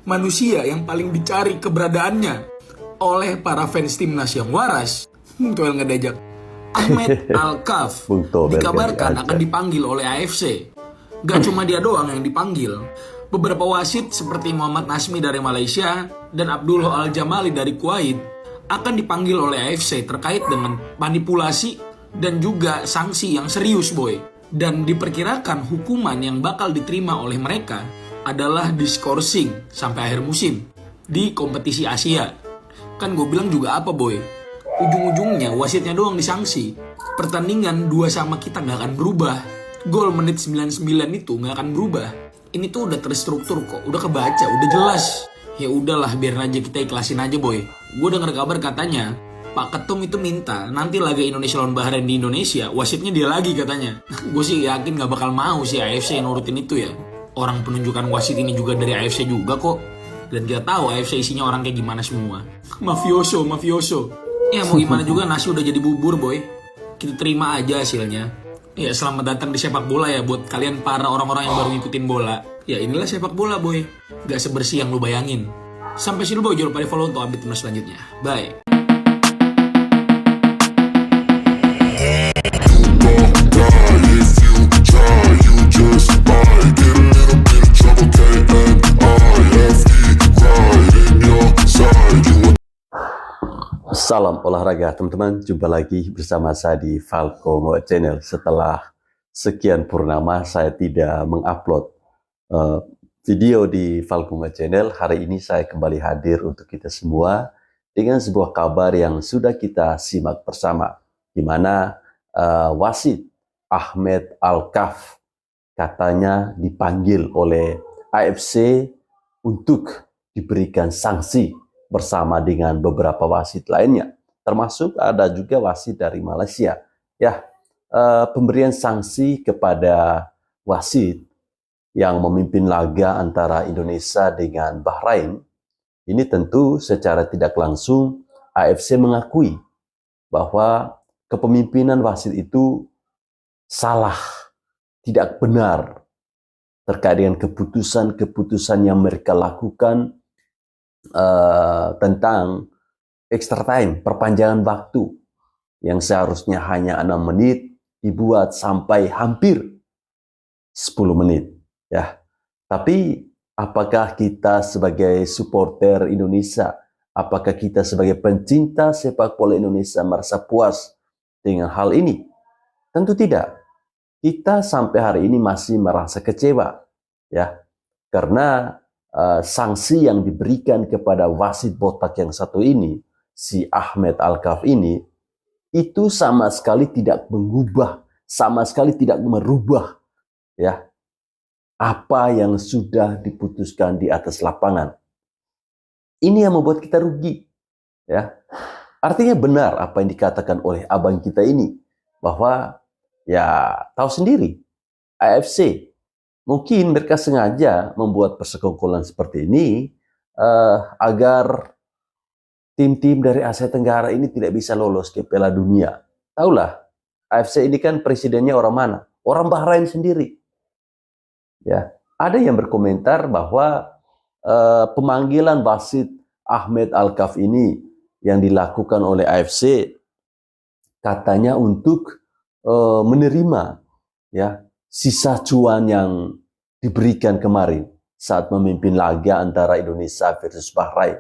manusia yang paling dicari keberadaannya oleh para fans timnas yang waras. Tuh yang ngedajak. Ahmed Alkaf Bung Tobel dikabarkan akan diajak. dipanggil oleh AFC. Gak cuma dia doang yang dipanggil. Beberapa wasit seperti Muhammad Nasmi dari Malaysia dan Abdullah Al-Jamali dari Kuwait akan dipanggil oleh AFC terkait dengan manipulasi dan juga sanksi yang serius, boy. Dan diperkirakan hukuman yang bakal diterima oleh mereka adalah diskorsing sampai akhir musim di kompetisi Asia. Kan gue bilang juga apa, boy? Ujung-ujungnya wasitnya doang disanksi. Pertandingan 2 sama kita gak akan berubah. Gol menit 99 itu gak akan berubah. Ini tuh udah terstruktur kok, udah kebaca, udah jelas. Ya udahlah, biar aja, kita ikhlasin aja, boy. Gue denger kabar katanya Pak Ketum itu minta nanti laga Indonesia lawan Bahrain di Indonesia, wasitnya dia lagi katanya. Gue sih yakin gak bakal mau sih AFC nurutin itu ya. Orang penunjukan wasit ini juga dari AFC juga kok. Dan kita tahu AFC isinya orang kayak gimana semua. Mafioso. Ya mau gimana juga, nasi udah jadi bubur, boy. Kita terima aja hasilnya. Ya selamat datang di sepak bola ya buat kalian para orang-orang yang baru ngikutin bola. Ya inilah sepak bola, boy. Gak sebersih yang lu bayangin. Sampai sini, boy. Jangan lupa di follow untuk update timnas selanjutnya. Bye. Salam olahraga teman-teman, jumpa lagi bersama saya di Falco Channel. Setelah sekian purnama saya tidak mengupload video di Falco Channel, hari ini saya kembali hadir untuk kita semua dengan sebuah kabar yang sudah kita simak bersama, di mana wasit Ahmed Alkaf katanya dipanggil oleh AFC untuk diberikan sanksi bersama dengan beberapa wasit lainnya, termasuk ada juga wasit dari Malaysia. Ya, pemberian sanksi kepada wasit yang memimpin laga antara Indonesia dengan Bahrain, ini tentu secara tidak langsung AFC mengakui bahwa kepemimpinan wasit itu salah, tidak benar terkait dengan keputusan-keputusan yang mereka lakukan tentang extra time, perpanjangan waktu yang seharusnya hanya 6 menit dibuat sampai hampir 10 menit. Ya, tapi apakah kita sebagai supporter Indonesia, apakah kita sebagai pencinta sepak bola Indonesia merasa puas dengan hal ini? Tentu tidak. Kita sampai hari ini masih merasa kecewa, ya, karena sanksi yang diberikan kepada wasit botak yang satu ini, si Ahmed Alkaf ini, itu sama sekali tidak mengubah, sama sekali tidak merubah, ya, apa yang sudah diputuskan di atas lapangan. Ini yang membuat kita rugi, ya. Artinya benar apa yang dikatakan oleh abang kita ini, bahwa ya tahu sendiri AFC mungkin mereka sengaja membuat persekongkolan seperti ini agar tim-tim dari Asia Tenggara ini tidak bisa lolos ke Piala Dunia. Tahulah, AFC ini kan presidennya orang mana? Orang Bahrain sendiri. Ya, ada yang berkomentar bahwa pemanggilan wasit Ahmed Alkaf ini yang dilakukan oleh AFC katanya untuk menerima, ya, sisa cuan yang diberikan kemarin saat memimpin laga antara Indonesia versus Bahrain.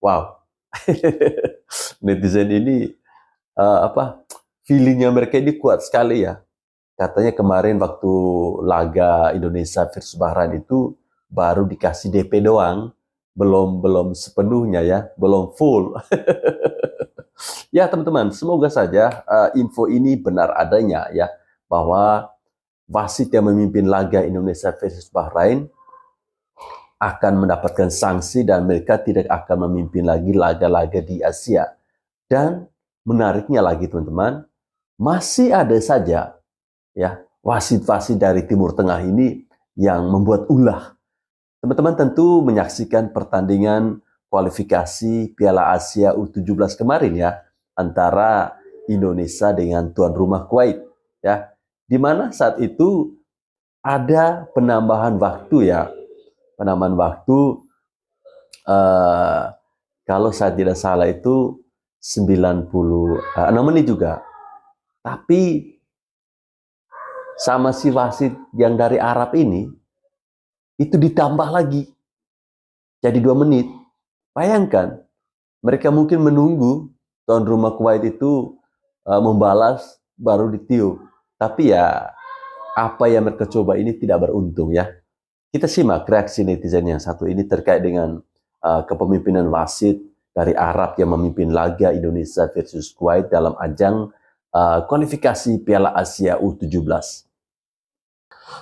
Wow, netizen ini feelingnya mereka ini kuat sekali ya. Katanya kemarin waktu laga Indonesia versus Bahrain itu baru dikasih DP doang, belum sepenuhnya ya, belum full. Ya teman-teman, semoga saja info ini benar adanya ya, bahwa wasit yang memimpin laga Indonesia versus Bahrain akan mendapatkan sanksi dan mereka tidak akan memimpin lagi laga-laga di Asia. Dan menariknya lagi teman-teman, masih ada saja ya wasit-wasit dari Timur Tengah ini yang membuat ulah. Teman-teman tentu menyaksikan pertandingan kualifikasi Piala Asia U17 kemarin ya, antara Indonesia dengan tuan rumah Kuwait ya, di mana saat itu ada penambahan waktu ya, penambahan waktu eh, kalau saya tidak salah itu 96 menit juga. Tapi sama si wasit yang dari Arab ini, itu ditambah lagi jadi 2 menit. Bayangkan, mereka mungkin menunggu tuan rumah Kuwait itu membalas baru ditiup. Tapi ya, apa yang mereka coba ini tidak beruntung ya. Kita simak reaksi netizen yang satu ini terkait dengan kepemimpinan wasit dari Arab yang memimpin laga Indonesia versus Kuwait dalam ajang kualifikasi Piala Asia U17.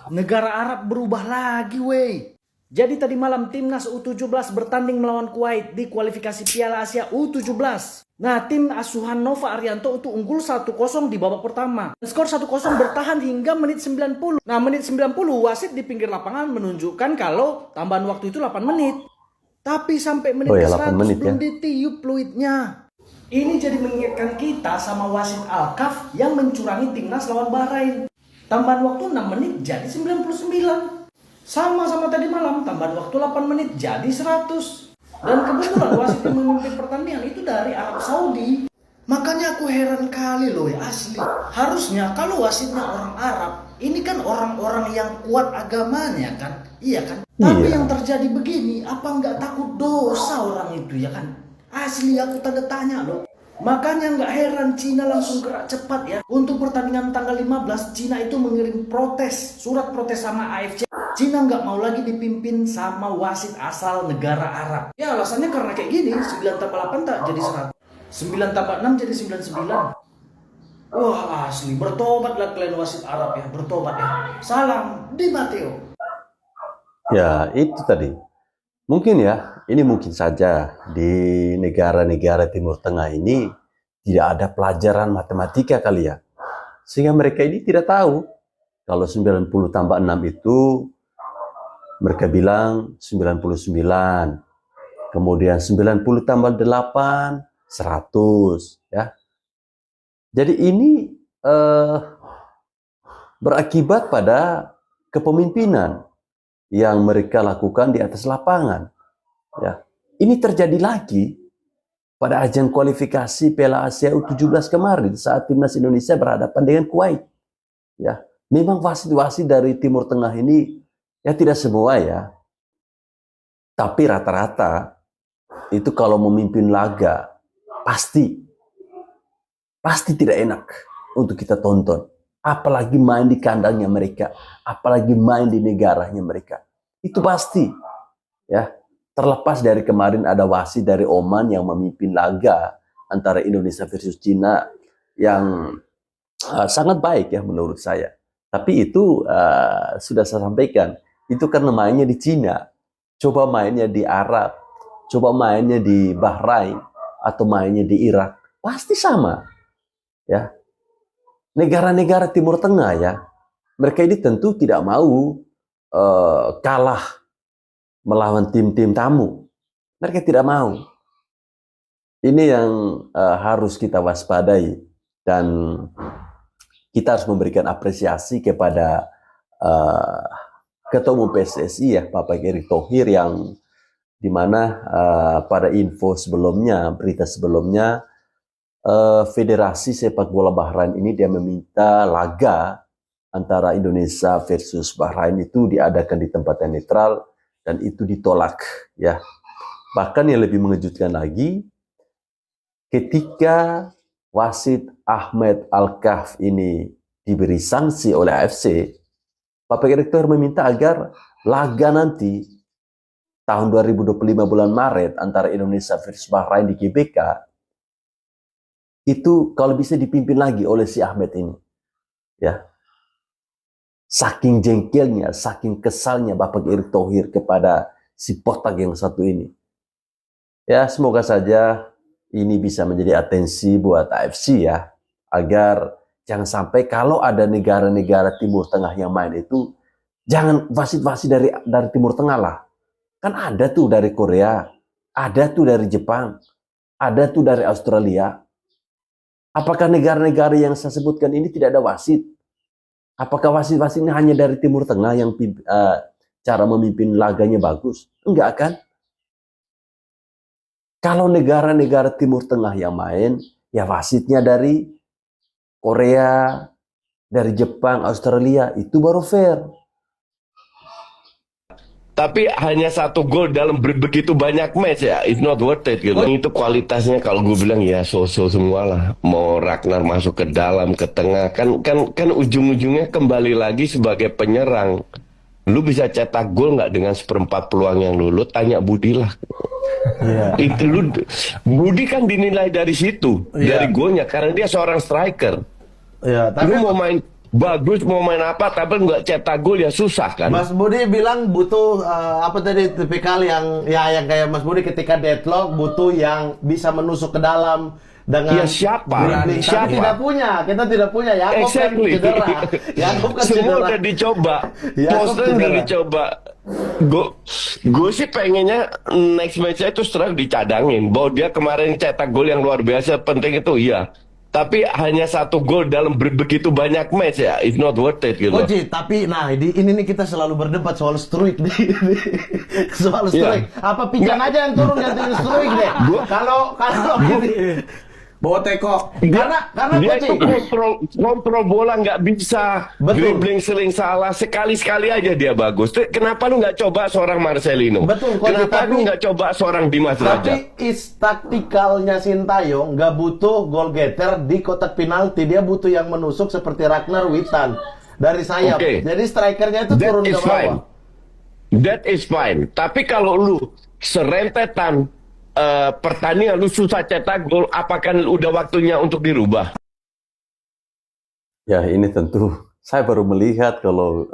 Negara Arab berubah lagi, wey. Jadi tadi malam timnas U17 bertanding melawan Kuwait di kualifikasi Piala Asia U17. Nah, tim asuhan Nova Arianto itu unggul 1-0 di babak pertama. Skor 1-0 bertahan hingga menit 90. Nah, menit 90 wasit di pinggir lapangan menunjukkan kalau tambahan waktu itu 8 menit. Tapi sampai menit ke 100 belum ditiup fluidnya. Ini jadi mengingatkan kita sama wasit Al-Kaf yang mencurangi timnas lawan Bahrain. Tambahan waktu 6 menit jadi 99. Sama-sama tadi malam, tambahan waktu 8 menit jadi 100. Dan kebetulan wasit yang memimpin pertandingan itu dari Arab Saudi. Makanya aku heran kali loh ya, asli. Harusnya kalau wasitnya orang Arab, ini kan orang-orang yang kuat agamanya kan? Iya kan? Tapi yang terjadi begini, apa nggak takut dosa orang itu ya kan? Asli aku tanda tanya loh. Makanya nggak heran Cina langsung gerak cepat ya. Untuk pertandingan tanggal 15, Cina itu mengirim protes, surat protes sama AFC. Cina nggak mau lagi dipimpin sama wasit asal negara Arab. Ya alasannya karena kayak gini, 9 tambah 8 tak jadi 100. 9 tambah 6 jadi 99. Wah asli, bertobatlah kalian wasit Arab ya, bertobat ya. Salam di Mateo. Ya itu tadi. Mungkin ya, ini mungkin saja di negara-negara Timur Tengah ini tidak ada pelajaran matematika kali ya. Sehingga mereka ini tidak tahu kalau 90 tambah 6 itu mereka bilang 99. Kemudian 90 tambah 8, 100. Ya. Jadi ini berakibat pada kepemimpinan yang mereka lakukan di atas lapangan. Ya. Ini terjadi lagi pada ajang kualifikasi Piala Asia U17 kemarin saat timnas Indonesia berhadapan dengan Kuwait. Ya. Memang wasit-wasit dari Timur Tengah ini ya tidak semua ya. Tapi rata-rata itu kalau memimpin laga pasti tidak enak untuk kita tonton. Apalagi main di kandangnya mereka, apalagi main di negaranya mereka. Itu pasti. Ya. Terlepas dari kemarin ada wasit dari Oman yang memimpin laga antara Indonesia versus Cina yang sangat baik ya menurut saya. Tapi itu sudah saya sampaikan, itu karena mainnya di Cina. Coba mainnya di Arab, coba mainnya di Bahrain atau mainnya di Irak, pasti sama. Ya. Negara-negara Timur Tengah ya, mereka ini tentu tidak mau kalah melawan tim-tim tamu. Mereka tidak mau. Ini yang harus kita waspadai dan kita harus memberikan apresiasi kepada Ketua Umum PSSI ya, Bapak Erick Thohir yang dimana pada info sebelumnya, berita sebelumnya, Federasi Sepak Bola Bahrain ini dia meminta laga antara Indonesia versus Bahrain itu diadakan di tempat yang netral dan itu ditolak ya. Bahkan yang lebih mengejutkan lagi, ketika wasit Ahmed Al-Kaf ini diberi sanksi oleh AFC, Bapak Erick Thohir meminta agar laga nanti tahun 2025 bulan Maret antara Indonesia versus Bahrain di GBK itu kalau bisa dipimpin lagi oleh si Ahmed ini. Ya. Saking jengkelnya, saking kesalnya Bapak Erick Thohir kepada si botak yang satu ini. Ya, semoga saja ini bisa menjadi atensi buat AFC ya, agar jangan sampai kalau ada negara-negara Timur Tengah yang main itu, jangan wasit-wasit dari Timur Tengah lah. Kan ada tuh dari Korea, ada tuh dari Jepang, ada tuh dari Australia. Apakah negara-negara yang saya sebutkan ini tidak ada wasit? Apakah wasit-wasit ini hanya dari Timur Tengah yang cara memimpin laganya bagus? Enggak kan? Kalau negara-negara Timur Tengah yang main, ya wasitnya dari Korea, dari Jepang, Australia, itu baru fair. Tapi hanya satu gol dalam begitu banyak match ya, it's not worth it gitu. Itu kualitasnya kalau gue bilang ya so-so semua lah. Mau Ragnar masuk ke dalam, ke tengah, kan ujung-ujungnya kembali lagi sebagai penyerang. Lu bisa cetak gol nggak dengan seperempat peluang yang lu tanya Budi lah. Itu Budi kan dinilai dari situ, dari golnya karena dia seorang striker. Ya, tapi Lu mau main bagus, mau main apa, tapi nggak cetak gol ya susah kan. Mas Budi bilang butuh apa tadi tipikal yang yang kayak Mas Budi ketika deadlock butuh yang bisa menusuk ke dalam dengan Ya, siapa? dribbling. Tapi Siapa? kita tidak punya. Yakob kan Exactly. cedera. Yakob kan Semua cedera. udah dicoba, Ya, Poster cedera. udah dicoba. Gue sih pengennya next match itu setelah dicadangin. Bahwa dia kemarin cetak gol yang luar biasa, penting itu iya. Tapi hanya satu gol dalam begitu banyak match ya, it's not worth it gitu. Koji, tapi nah ini nih kita selalu berdebat soal Struik soal Struik. Apa Pican aja yang turun gantiin Struik deh. Kalau Bawa teko. karena Dia Koji, itu kontrol bola nggak bisa, Betul. dribbling sering salah, sekali-sekali aja dia bagus. Kenapa lu nggak coba seorang Marcelino? Betul, Coach, Kenapa lu tapi- nggak coba seorang Dimas Derajat? tapi is taktikalnya Sintayong nggak butuh goal getter di kotak penalti, dia butuh yang menusuk seperti Ragnar Witan dari sayap. Oke. Jadi strikernya itu That turun is ke fine. bawah. That is fine. Tapi kalau lu serentetan pertandingan lu susah cetak gol, apakah udah waktunya untuk dirubah? Ya, ini tentu saya baru melihat kalau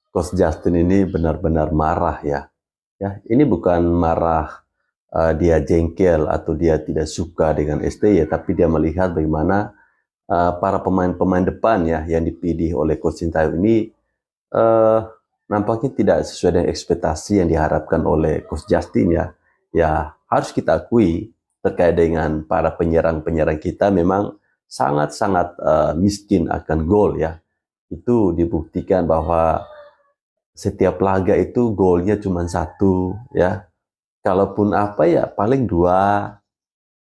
Coach Justin ini benar-benar marah ya. Ya, ini bukan marah dia jengkel atau dia tidak suka dengan STY, tapi dia melihat bagaimana para pemain-pemain depan ya yang dipilih oleh Coach Sintayong ini nampaknya tidak sesuai dengan ekspektasi yang diharapkan oleh Coach Justin ya. Ya, harus kita akui terkait dengan para penyerang-penyerang kita memang sangat-sangat miskin akan gol ya. Itu dibuktikan bahwa setiap laga itu golnya cuma satu ya. Kalaupun apa ya paling dua.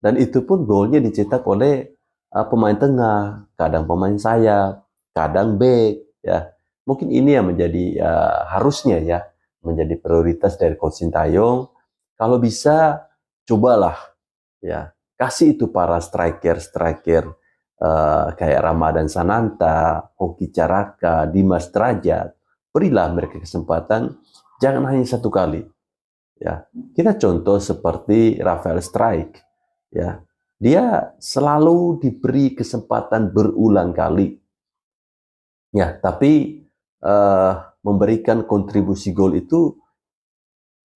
Dan itu pun golnya dicetak oleh pemain tengah, kadang pemain sayap, kadang back ya. Mungkin ini yang menjadi harusnya ya menjadi prioritas dari Coach Sintayong. Kalau bisa cobalah ya kasih itu para striker kayak Ramadan Sananta, Hoki Caraka, Dimas Derajat, berilah mereka kesempatan, jangan hanya satu kali. Ya, kita contoh seperti Rafael Struijk, ya, dia selalu diberi kesempatan berulang kali, ya, tapi memberikan kontribusi gol itu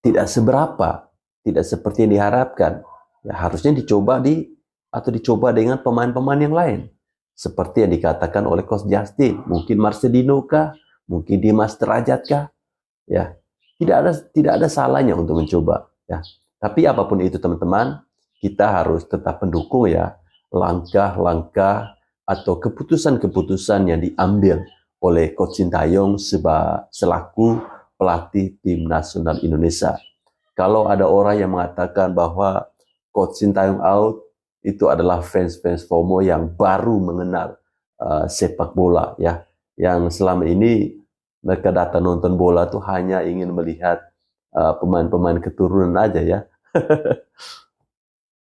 tidak seberapa, tidak seperti yang diharapkan. Ya, harusnya dicoba dengan pemain-pemain yang lain. Seperti yang dikatakan oleh Coach Justin, mungkin Marcelino kah, mungkin Dimas Derajat kah, ya. Tidak ada salahnya untuk mencoba, ya. Tapi apapun itu teman-teman, kita harus tetap mendukung ya langkah-langkah atau keputusan-keputusan yang diambil oleh Coach Sintayong selaku pelatih tim nasional Indonesia. Kalau ada orang yang mengatakan bahwa Coach Sintayong out, itu adalah fans-fans FOMO yang baru mengenal sepak bola ya, yang selama ini mereka datang nonton bola tuh hanya ingin melihat pemain-pemain keturunan aja ya.